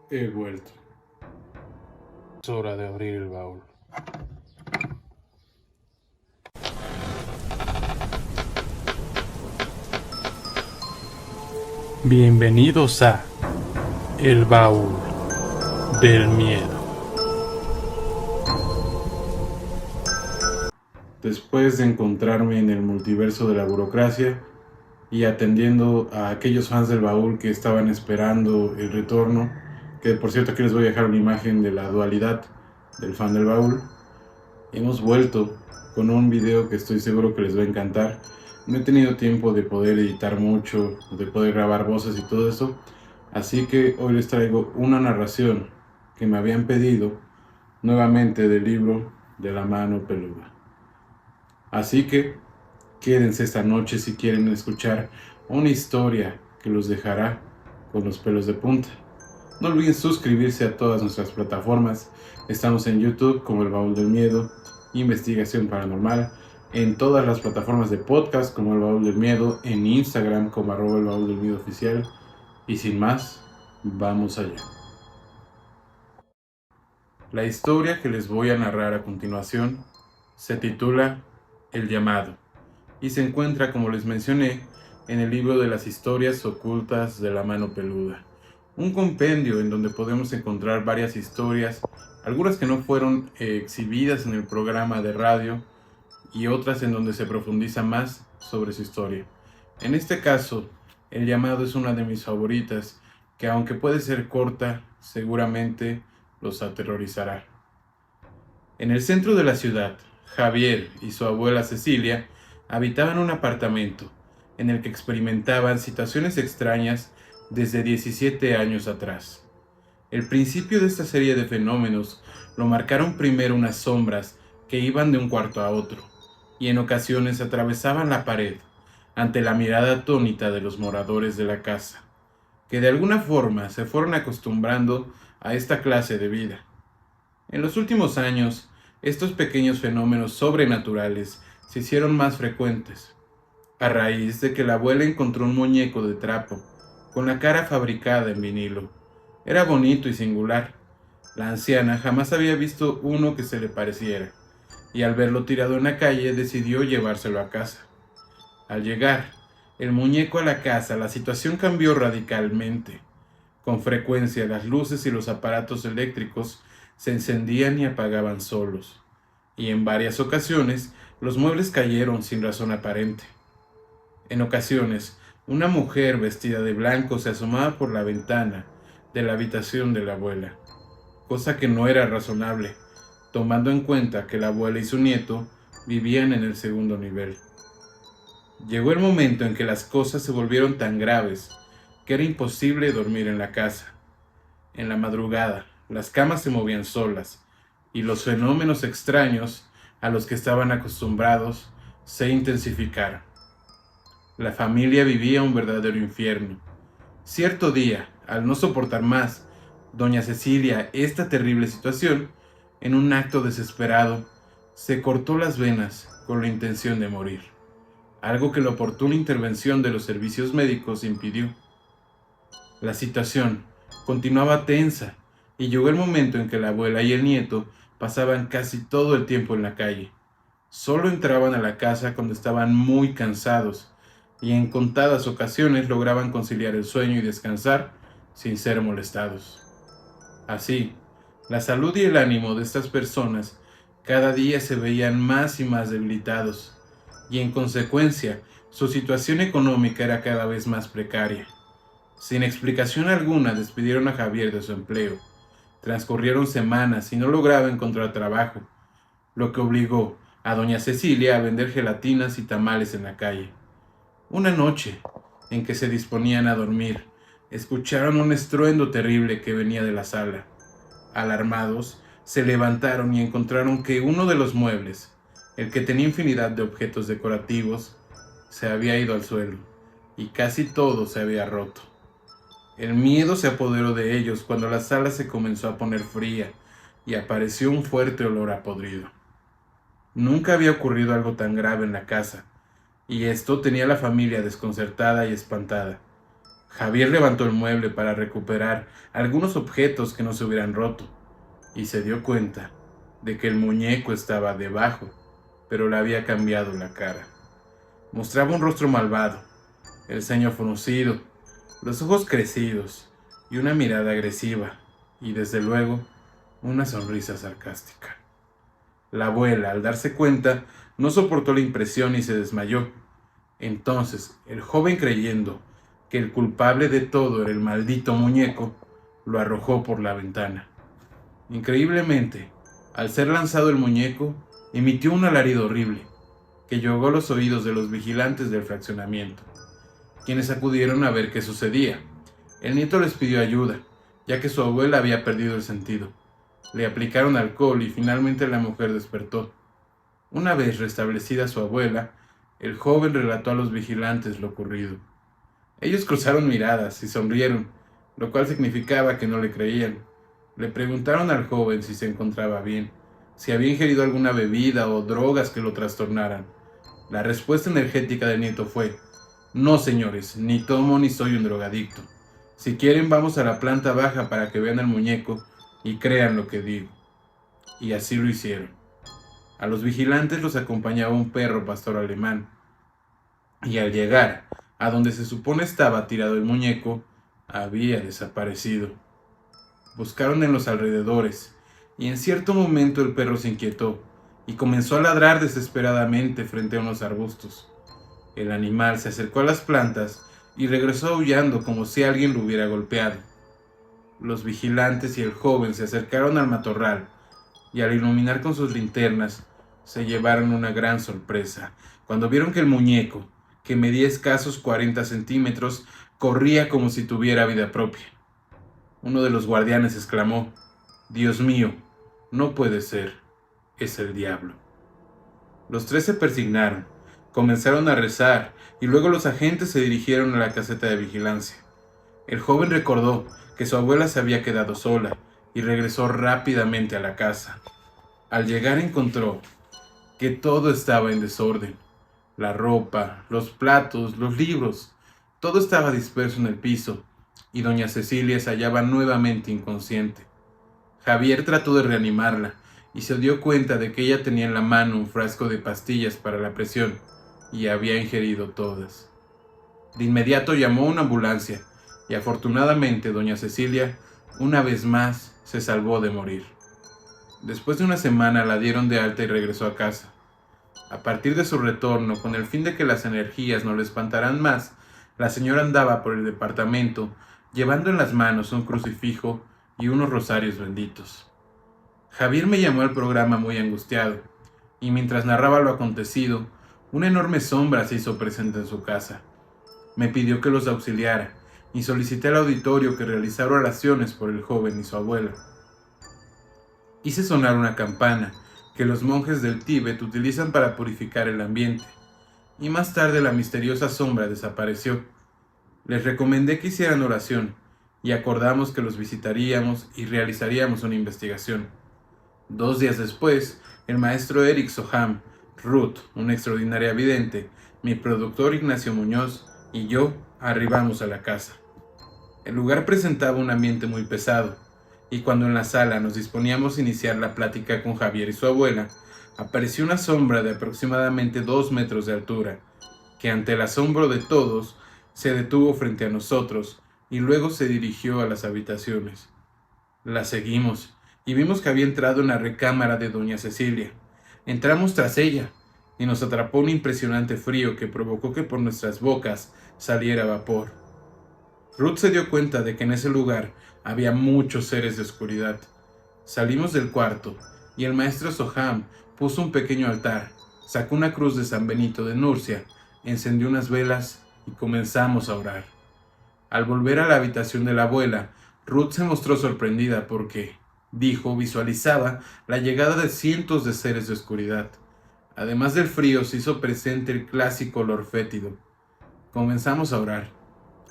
He vuelto. Es hora de abrir el baúl. Bienvenidos a El Baúl del Miedo. Después de encontrarme en el multiverso de la burocracia y atendiendo a aquellos fans del baúl que estaban esperando el retorno, que por cierto aquí les voy a dejar una imagen de la dualidad del fan del baúl, hemos vuelto con un video que estoy seguro que les va a encantar. No he tenido tiempo de poder editar mucho, de poder grabar voces y todo eso, así que hoy les traigo una narración que me habían pedido nuevamente del libro de la mano peluda. Así que quédense esta noche si quieren escuchar una historia que los dejará con los pelos de punta. No olviden suscribirse a todas nuestras plataformas. Estamos en YouTube como El Baúl del Miedo, Investigación Paranormal, en todas las plataformas de podcast como El Baúl del Miedo, en Instagram como @El Baúl del Miedo Oficial. Y sin más, vamos allá. La historia que les voy a narrar a continuación se titula El Llamado y se encuentra, como les mencioné, en el libro de las historias ocultas de la mano peluda. Un compendio en donde podemos encontrar varias historias, algunas que no fueron exhibidas en el programa de radio y otras en donde se profundiza más sobre su historia. En este caso, El Llamado es una de mis favoritas, que aunque puede ser corta, seguramente los aterrorizará. En el centro de la ciudad, Javier y su abuela Cecilia habitaban un apartamento en el que experimentaban situaciones extrañas desde 17 años atrás. El principio de esta serie de fenómenos lo marcaron primero unas sombras que iban de un cuarto a otro y en ocasiones atravesaban la pared ante la mirada atónita de los moradores de la casa, que de alguna forma se fueron acostumbrando a esta clase de vida. En los últimos años, estos pequeños fenómenos sobrenaturales se hicieron más frecuentes, a raíz de que la abuela encontró un muñeco de trapo, con la cara fabricada en vinilo. Era bonito y singular. La anciana jamás había visto uno que se le pareciera, y al verlo tirado en la calle decidió llevárselo a casa. Al llegar el muñeco a la casa, la situación cambió radicalmente. Con frecuencia las luces y los aparatos eléctricos se encendían y apagaban solos, y en varias ocasiones los muebles cayeron sin razón aparente. En ocasiones, una mujer vestida de blanco se asomaba por la ventana de la habitación de la abuela, cosa que no era razonable, tomando en cuenta que la abuela y su nieto vivían en el segundo nivel. Llegó el momento en que las cosas se volvieron tan graves que era imposible dormir en la casa. En la madrugada, las camas se movían solas y los fenómenos extraños a los que estaban acostumbrados se intensificaron. La familia vivía un verdadero infierno. Cierto día, al no soportar más, doña Cecilia esta terrible situación, en un acto desesperado, se cortó las venas con la intención de morir, algo que la oportuna intervención de los servicios médicos impidió. La situación continuaba tensa y llegó el momento en que la abuela y el nieto pasaban casi todo el tiempo en la calle. Solo entraban a la casa cuando estaban muy cansados y en contadas ocasiones lograban conciliar el sueño y descansar sin ser molestados. Así, la salud y el ánimo de estas personas cada día se veían más y más debilitados y en consecuencia su situación económica era cada vez más precaria. Sin explicación alguna despidieron a Javier de su empleo. Transcurrieron semanas y no lograba encontrar trabajo, lo que obligó a doña Cecilia a vender gelatinas y tamales en la calle. Una noche, en que se disponían a dormir, escucharon un estruendo terrible que venía de la sala. Alarmados, se levantaron y encontraron que uno de los muebles, el que tenía infinidad de objetos decorativos, se había ido al suelo y casi todo se había roto. El miedo se apoderó de ellos cuando la sala se comenzó a poner fría y apareció un fuerte olor a podrido. Nunca había ocurrido algo tan grave en la casa, y esto tenía a la familia desconcertada y espantada. Javier levantó el mueble para recuperar algunos objetos que no se hubieran roto y se dio cuenta de que el muñeco estaba debajo, pero le había cambiado la cara. Mostraba un rostro malvado, el ceño fruncido, los ojos crecidos y una mirada agresiva y, desde luego, una sonrisa sarcástica. La abuela, al darse cuenta, no soportó la impresión y se desmayó. Entonces, el joven, creyendo que el culpable de todo era el maldito muñeco, lo arrojó por la ventana. Increíblemente, al ser lanzado el muñeco, emitió un alarido horrible, que llegó a los oídos de los vigilantes del fraccionamiento, quienes acudieron a ver qué sucedía. El nieto les pidió ayuda, ya que su abuela había perdido el sentido. Le aplicaron alcohol y finalmente la mujer despertó. Una vez restablecida su abuela, el joven relató a los vigilantes lo ocurrido. Ellos cruzaron miradas y sonrieron, lo cual significaba que no le creían. Le preguntaron al joven si se encontraba bien, si había ingerido alguna bebida o drogas que lo trastornaran. La respuesta energética del nieto fue: no, señores, ni tomo ni soy un drogadicto. Si quieren, vamos a la planta baja para que vean el muñeco y crean lo que digo. Y así lo hicieron. A los vigilantes los acompañaba un perro pastor alemán, y al llegar a donde se supone estaba tirado el muñeco, había desaparecido. Buscaron en los alrededores, y en cierto momento el perro se inquietó y comenzó a ladrar desesperadamente frente a unos arbustos. El animal se acercó a las plantas y regresó aullando como si alguien lo hubiera golpeado. Los vigilantes y el joven se acercaron al matorral y, al iluminar con sus linternas, se llevaron una gran sorpresa cuando vieron que el muñeco, que medía escasos 40 centímetros, corría como si tuviera vida propia. Uno de los guardianes exclamó: «Dios mío, no puede ser, es el diablo». Los tres se persignaron, comenzaron a rezar y luego los agentes se dirigieron a la caseta de vigilancia. El joven recordó que su abuela se había quedado sola y regresó rápidamente a la casa. Al llegar encontró que todo estaba en desorden. La ropa, los platos, los libros, todo estaba disperso en el piso y doña Cecilia se hallaba nuevamente inconsciente. Javier trató de reanimarla y se dio cuenta de que ella tenía en la mano un frasco de pastillas para la presión y había ingerido todas. De inmediato llamó a una ambulancia y afortunadamente doña Cecilia, una vez más, se salvó de morir. Después de una semana la dieron de alta y regresó a casa. A partir de su retorno, con el fin de que las energías no le espantaran más, la señora andaba por el departamento llevando en las manos un crucifijo y unos rosarios benditos. Javier me llamó al programa muy angustiado, y mientras narraba lo acontecido, una enorme sombra se hizo presente en su casa. Me pidió que los auxiliara y solicité al auditorio que realizara oraciones por el joven y su abuela. Hice sonar una campana que los monjes del Tíbet utilizan para purificar el ambiente, y más tarde la misteriosa sombra desapareció. Les recomendé que hicieran oración y acordamos que los visitaríamos y realizaríamos una investigación. 2 días después, el maestro Eric Soham, Ruth, una extraordinaria vidente, mi productor Ignacio Muñoz y yo arribamos a la casa. El lugar presentaba un ambiente muy pesado, y cuando en la sala nos disponíamos a iniciar la plática con Javier y su abuela, apareció una sombra de aproximadamente 2 metros de altura, que ante el asombro de todos se detuvo frente a nosotros y luego se dirigió a las habitaciones. La seguimos y vimos que había entrado en la recámara de doña Cecilia. Entramos tras ella y nos atrapó un impresionante frío que provocó que por nuestras bocas saliera vapor. Ruth se dio cuenta de que en ese lugar había muchos seres de oscuridad. Salimos del cuarto y el maestro Soham puso un pequeño altar, sacó una cruz de San Benito de Nurcia, encendió unas velas y comenzamos a orar. Al volver a la habitación de la abuela, Ruth se mostró sorprendida porque, dijo, visualizaba la llegada de cientos de seres de oscuridad. Además del frío, se hizo presente el clásico olor fétido. Comenzamos a orar,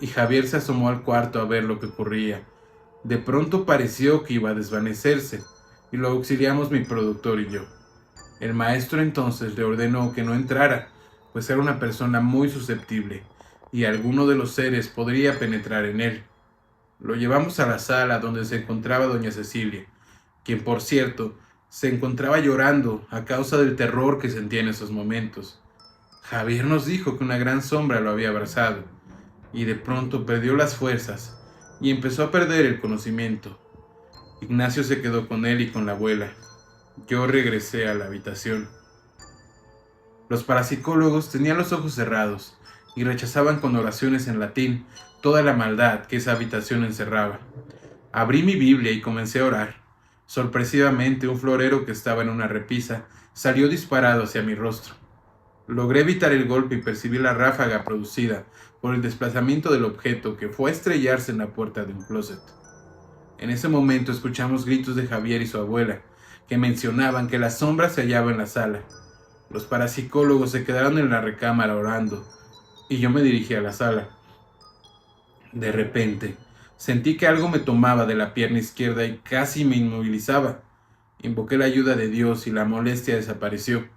y Javier se asomó al cuarto a ver lo que ocurría. De pronto pareció que iba a desvanecerse, y lo auxiliamos mi productor y yo. El maestro entonces le ordenó que no entrara, pues era una persona muy susceptible, y alguno de los seres podría penetrar en él. Lo llevamos a la sala donde se encontraba doña Cecilia, quien por cierto se encontraba llorando a causa del terror que sentía en esos momentos. Javier nos dijo que una gran sombra lo había abrazado, y de pronto perdió las fuerzas y empezó a perder el conocimiento. Ignacio se quedó con él y con la abuela. Yo regresé a la habitación. Los parapsicólogos tenían los ojos cerrados y rechazaban con oraciones en latín toda la maldad que esa habitación encerraba. Abrí mi Biblia y comencé a orar. Sorpresivamente, un florero que estaba en una repisa salió disparado hacia mi rostro. Logré evitar el golpe y percibí la ráfaga producida por el desplazamiento del objeto que fue a estrellarse en la puerta de un closet. En ese momento escuchamos gritos de Javier y su abuela, que mencionaban que la sombra se hallaba en la sala. Los parapsicólogos se quedaron en la recámara orando, y yo me dirigí a la sala. De repente, sentí que algo me tomaba de la pierna izquierda y casi me inmovilizaba. Invoqué la ayuda de Dios y la molestia desapareció.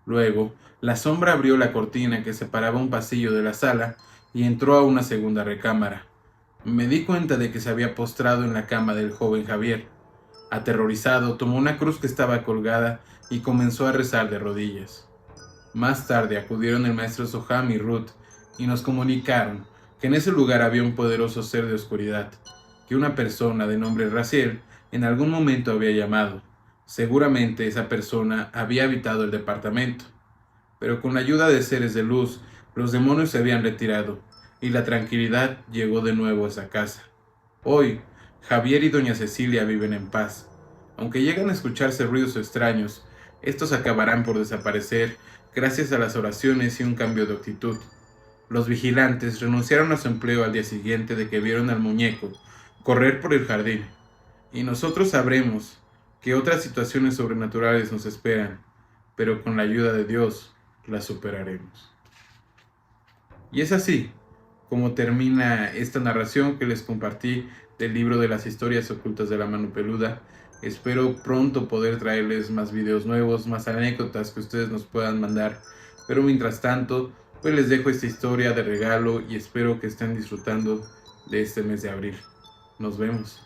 Luego, la sombra abrió la cortina que separaba un pasillo de la sala y entró a una segunda recámara. Me di cuenta de que se había postrado en la cama del joven Javier. Aterrorizado, tomó una cruz que estaba colgada y comenzó a rezar de rodillas. Más tarde acudieron el maestro Soham y Ruth y nos comunicaron que en ese lugar había un poderoso ser de oscuridad, que una persona de nombre Raziel en algún momento había llamado. Seguramente esa persona había habitado el departamento, pero con la ayuda de seres de luz, los demonios se habían retirado y la tranquilidad llegó de nuevo a esa casa. Hoy, Javier y doña Cecilia viven en paz. Aunque llegan a escucharse ruidos extraños, estos acabarán por desaparecer gracias a las oraciones y un cambio de actitud. Los vigilantes renunciaron a su empleo al día siguiente de que vieron al muñeco correr por el jardín, y nosotros sabremos que otras situaciones sobrenaturales nos esperan, pero con la ayuda de Dios las superaremos. Y es así como termina esta narración que les compartí del libro de las historias ocultas de la mano peluda. Espero pronto poder traerles más videos nuevos, más anécdotas que ustedes nos puedan mandar, pero mientras tanto, pues les dejo esta historia de regalo y espero que estén disfrutando de este mes de abril. Nos vemos.